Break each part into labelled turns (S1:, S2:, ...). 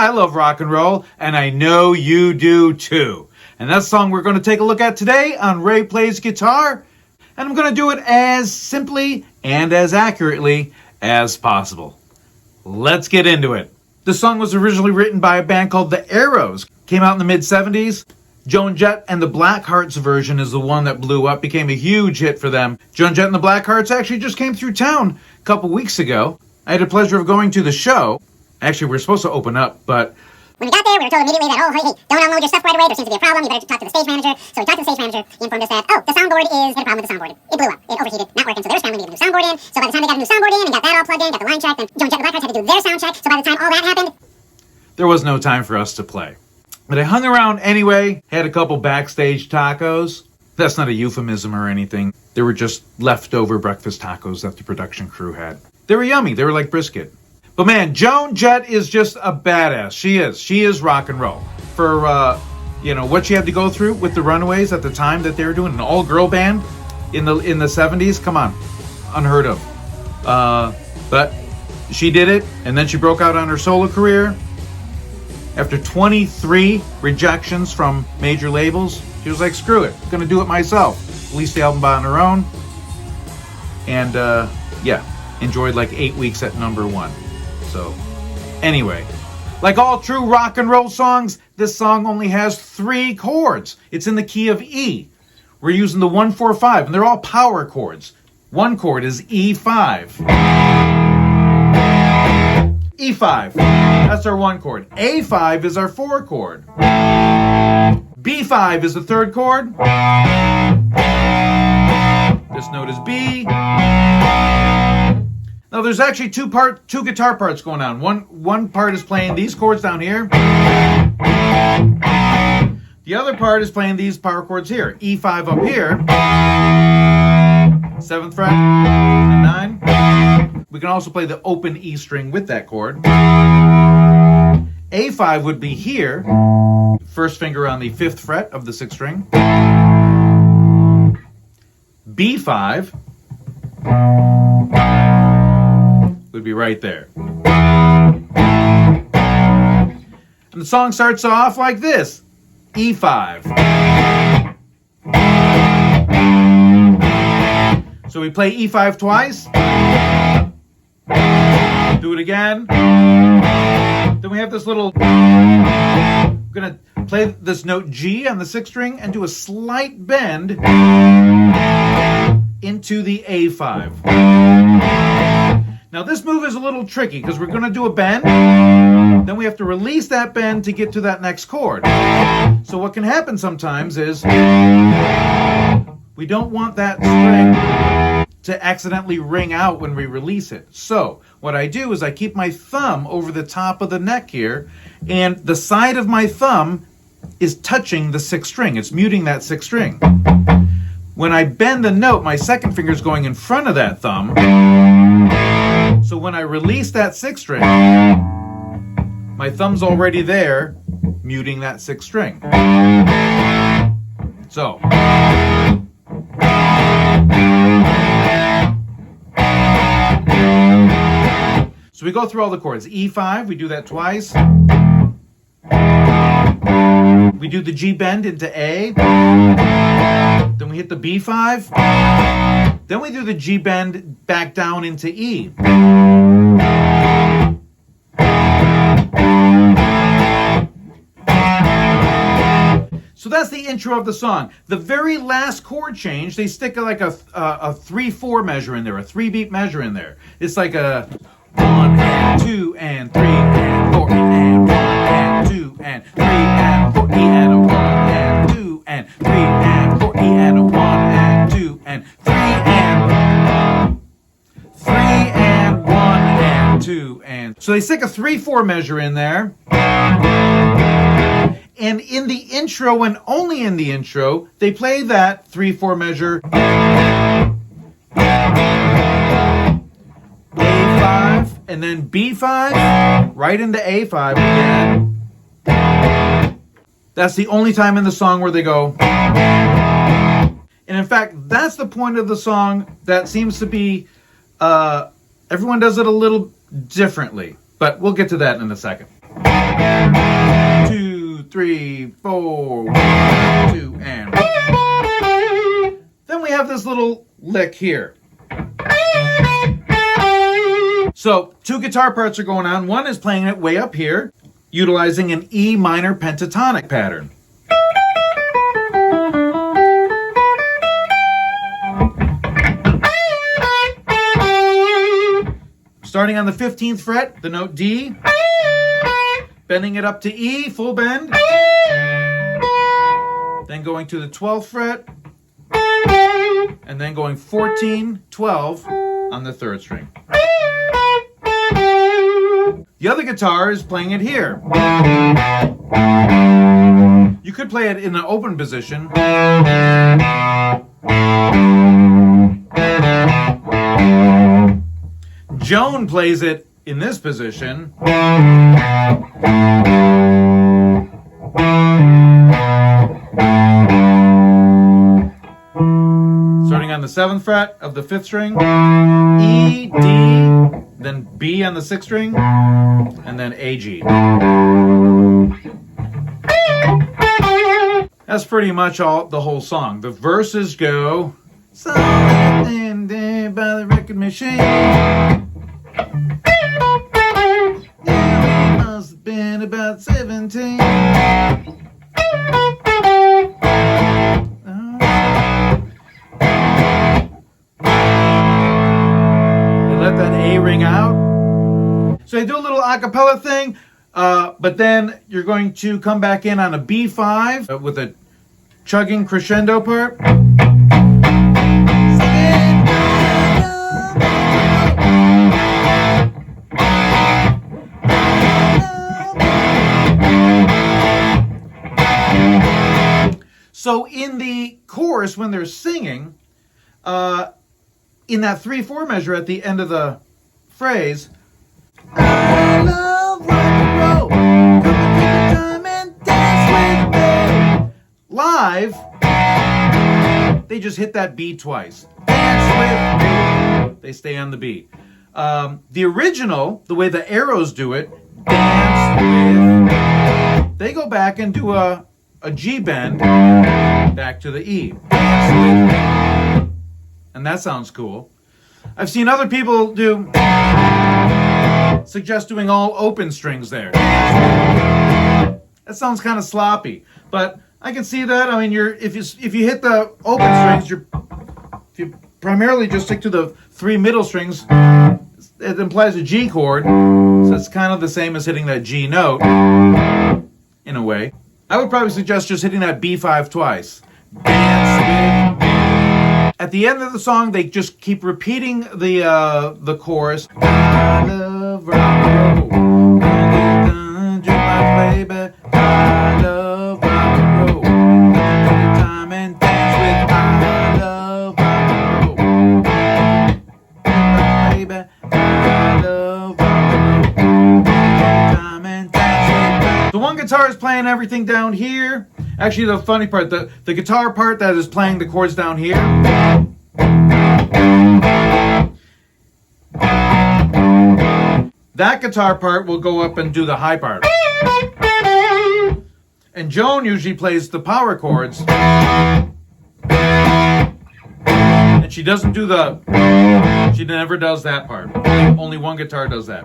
S1: I love rock and roll, and I know you do too. And that song we're going to take a look at today on Ray Plays Guitar, and I'm going to do it as simply and as accurately as possible. Let's get into it. The song was originally written by a band called The Arrows. Came out in the mid-70s. Joan Jett and the Blackhearts version is the one that blew up, became a huge hit for them. Joan Jett and the Blackhearts actually just came through town a couple weeks ago. I had the pleasure of going to the show. Actually, we were supposed to open up, but
S2: when we got there, we were told immediately that, hey, don't unload your stuff right away. There seems to be a problem. You better talk to the stage manager. So we talked to the stage manager. He informed us that, the soundboard had a problem with the soundboard. It blew up. It overheated, not working. So they were scrambling to get a new soundboard in. So by the time they got a new soundboard in and got that all plugged in, got the line checked, then Joan Jett the Blackhearts had to do their sound check. So by the time all that happened,
S1: there was no time for us to play. But I hung around anyway, had a couple backstage tacos. That's not a euphemism or anything. They were just leftover breakfast tacos that the production crew had. They were yummy. They were like brisket. But man, Joan Jett is just a badass. She is. She is rock and roll. For, what she had to go through with the Runaways at the time that they were doing an all-girl band in the 70s. Come on. Unheard of. But she did it, and then she broke out on her solo career. After 23 rejections from major labels, she was like, screw it. I'm going to do it myself. Released the album on her own. And, enjoyed like 8 weeks at #1. So, anyway, like all true rock and roll songs, this song only has 3 chords. It's in the key of E. We're using the 1, 4, 5, and they're all power chords. One chord is E5. E5, that's our 1 chord. A5 is our 4 chord. B5 is the 3rd chord. This note is B. Now there's actually two guitar parts going on. One part is playing these chords down here. The other part is playing these power chords here. E5 up here. 7th fret, and 9. We can also play the open E string with that chord. A5 would be here. First finger on the 5th fret of the 6th string. B5 would be right there. And the song starts off like this. E5. So we play E5 twice. Do it again. Then we have this little... We're going to play this note G on the 6th string and do a slight bend into the A5. Now this move is a little tricky because we're going to do a bend, then we have to release that bend to get to that next chord. So what can happen sometimes is we don't want that string to accidentally ring out when we release it. So what I do is I keep my thumb over the top of the neck here, and the side of my thumb is touching the 6th string. It's muting that 6th string. When I bend the note, my 2nd finger is going in front of that thumb. So when I release that 6th string, my thumb's already there, muting that 6th string. So. So we go through all the chords. E5, we do that twice. We do the G bend into A. Then we hit the B5. Then we do the G bend back down into E. So that's the intro of the song. The very last chord change, they stick like a 3/4 measure in there, a 3-beat measure in there. It's like a 1 and 2 and 3 and 4 and 1 and 2 and 3 and 4 E and a 1 and 2 and 3 and 4 E and a 1 and 2 and 3 and 1 and 2 and so they stick a 3/4 measure in there. And in the intro and only in the intro, they play that 3/4 measure. A5 and then B5 right into A5 again. That's the only time in the song where they go. And in fact, that's the point of the song that seems to be, everyone does it a little differently. But we'll get to that in a second. 2, 3, 4, 1, 2, and. Then we have this little lick here. So, two guitar parts are going on. One is playing it way up here, utilizing an E minor pentatonic pattern. Starting on the 15th fret, the note D, bending it up to E, full bend, then going to the 12th fret, and then going 14, 12 on the 3rd string. The other guitar is playing it here. You could play it in an open position. Joan plays it in this position. Starting on the 7th fret of the 5th string, E, D, then B on the 6th string, and then A, G. That's pretty much the whole song. The verses go, something there by the record machine. Yeah, must have been about 17. Let that A ring out. So you do a little a cappella thing, but then you're going to come back in on a B5 with a chugging crescendo part. So in the chorus, when they're singing, in that 3/4 measure at the end of the phrase, I love rock and roll, come and take your time and dance with me. Live, they just hit that B twice. Dance with me. They stay on the B. The original, the way the arrows do it, dance with, they go back and do a G bend back to the E. And that sounds cool. I've seen other people suggest doing all open strings there. That sounds kind of sloppy, but I can see that. I mean, if you hit the open strings, if you primarily just stick to the 3 middle strings, it implies a G chord, so it's kind of the same as hitting that G note in a way. I would probably suggest just hitting that B5 twice. Dance with me. At the end of the song, they just keep repeating the chorus. I love rock and roll. My baby. I love rock and roll. Take your time and dance with. I love rock and roll. My baby. I love rock and roll. Take your time and dance with. The one guitar is playing everything down here. Actually, the funny part, the guitar part that is playing the chords down here, that guitar part will go up and do the high part. And Joan usually plays the power chords. And she doesn't do she never does that part. Only one guitar does that.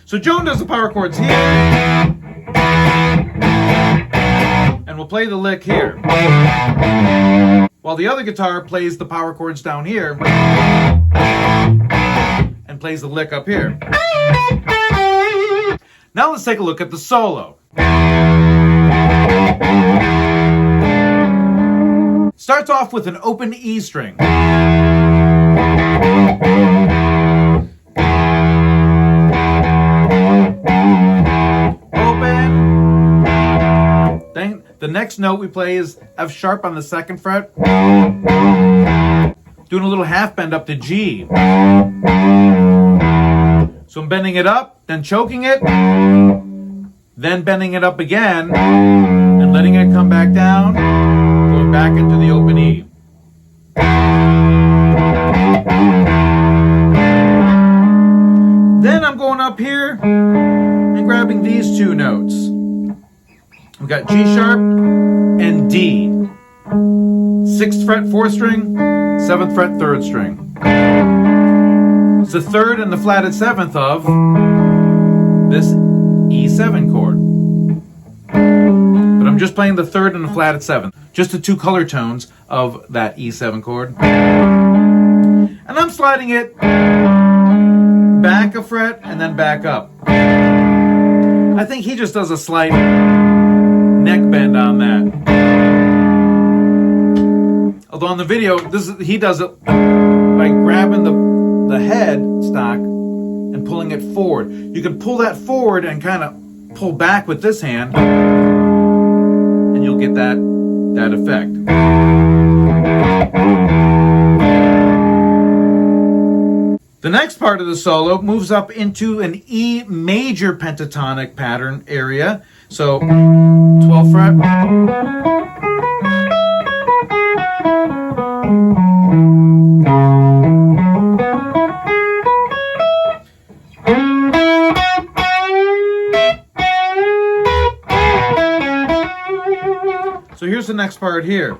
S1: So Joan does the power chords here, and we'll play the lick here, while the other guitar plays the power chords down here, and plays the lick up here. Now let's take a look at the solo. Starts off with an open E string. The next note we play is F sharp on the 2nd fret. Doing a little half bend up to G. So I'm bending it up, then choking it, then bending it up again, and letting it come back down. Going back into the open E. Then I'm going up here and grabbing these two notes. We've got G sharp and D. 6th fret 4th string, 7th fret 3rd string. It's the 3rd and the flatted 7th of this E7 chord. But I'm just playing the 3rd and the flatted 7th. Just the two color tones of that E7 chord. And I'm sliding it back a fret and then back up. I think he just does a slight neck bend on that. Although on the video, he does it by grabbing the head stock and pulling it forward. You can pull that forward and kind of pull back with this hand, and you'll get that effect. The next part of the solo moves up into an E major pentatonic pattern area. So 12th fret. So here's the next part here.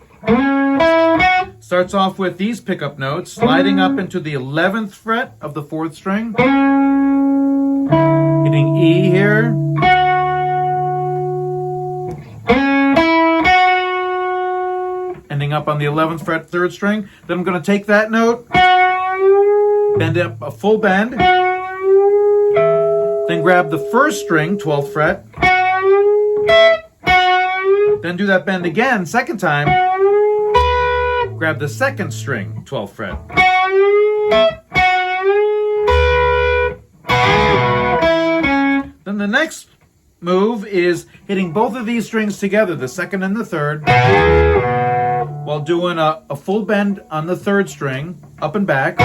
S1: Starts off with these pickup notes, sliding up into the 11th fret of the 4th string, hitting E here, ending up on the 11th fret 3rd string. Then I'm going to take that note, bend it up a full bend, then grab the 1st string, 12th fret, then do that bend again, 2nd time, grab the 2nd string, 12th fret. Then the next move is hitting both of these strings together, the 2nd and the 3rd, while doing a full bend on the 3rd string, up and back.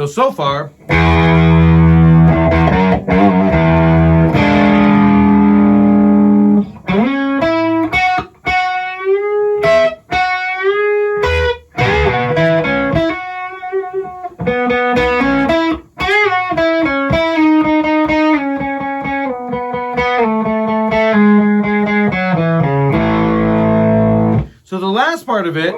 S1: So far, so the last part of it,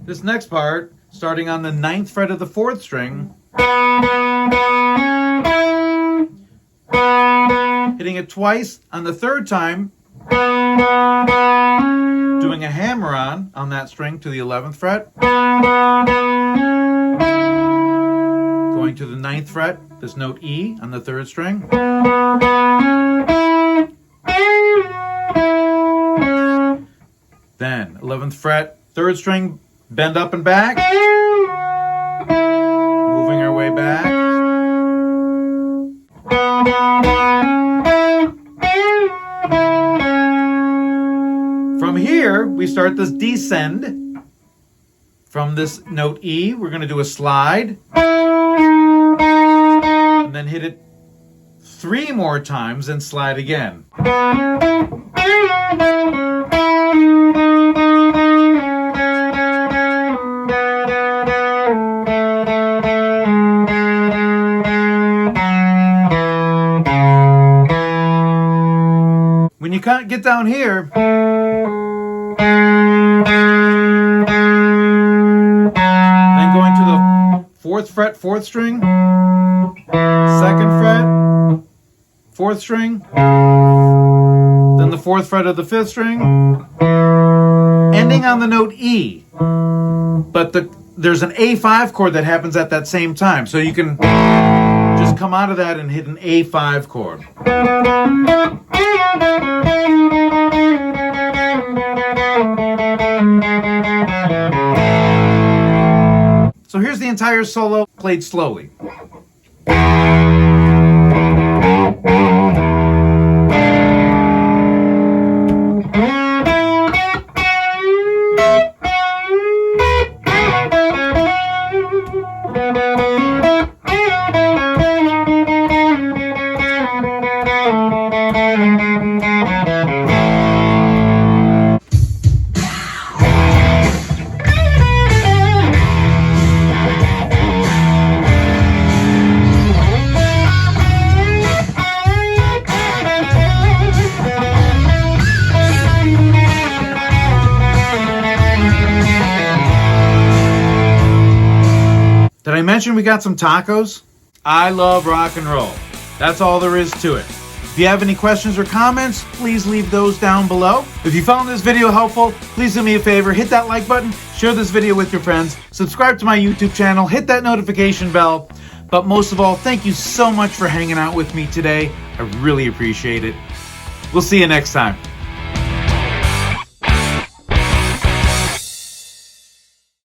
S1: this next part, starting on the 9th fret of the 4th string, hitting it twice on the 3rd time, doing a hammer-on that string to the 11th fret, going to the 9th fret, this note E on the 3rd string, then 11th fret, 3rd string, bend up and back, moving our way back. From here, we start this descend. From this note E, we're going to do a slide, and then hit it 3 more times and slide again. When you get down here, then going to the 4th fret, 4th string, 2nd fret, 4th string, then the 4th fret of the 5th string, ending on the note E. But there's an A5 chord that happens at that same time, so you can just come out of that and hit an A5 chord. So here's the entire solo played slowly. Did I mention we got some tacos? I love rock and roll. That's all there is to it. If you have any questions or comments, please leave those down below. If you found this video helpful, please do me a favor, hit that like button, share this video with your friends, subscribe to my YouTube channel, hit that notification bell. But most of all, thank you so much for hanging out with me today. I really appreciate it. We'll see you next time.